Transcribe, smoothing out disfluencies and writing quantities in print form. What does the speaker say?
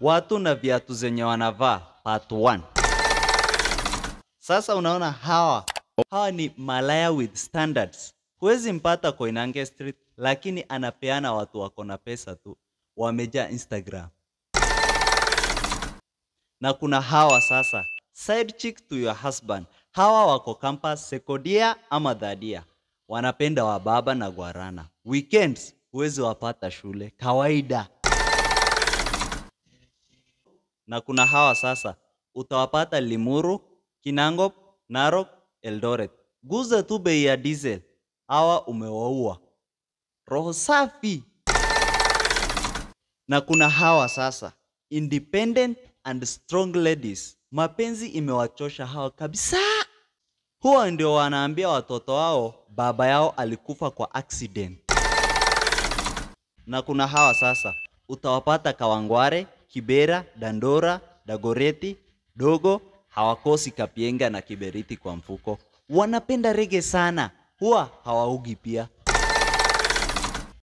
Watu na viatu zenye wanavaa part 1. Sasa unaona hawa ni malaya with standards. Huwezi mpata Koinange Street, lakini anapeana watu wako na pesa tu. Wamejaa Instagram. Na kuna hawa sasa, side chick to your husband. Hawa wako campus, sekodia ama dhadia. Wanapenda wababa na guarana. Weekends huwezi wapata shule, kawaida. Na kuna hawa sasa, utawapata Limuru, Kinangop, Narok, Eldoret. Guza tu bei ya diesel, hawa umewaua. Roho safi. Na kuna hawa sasa, independent and strong ladies. Mapenzi imewachosha hawa kabisa. Huwa ndio wanaambia watoto wao baba yao alikufa kwa accident. Na kuna hawa sasa, utawapata Kawangware, Kibera, Dandora, Dagoreti, Dogo, hawakosi Kapienga na Kiberiti kwa mfuko. Wanapenda rege sana, huwa hawaugi pia.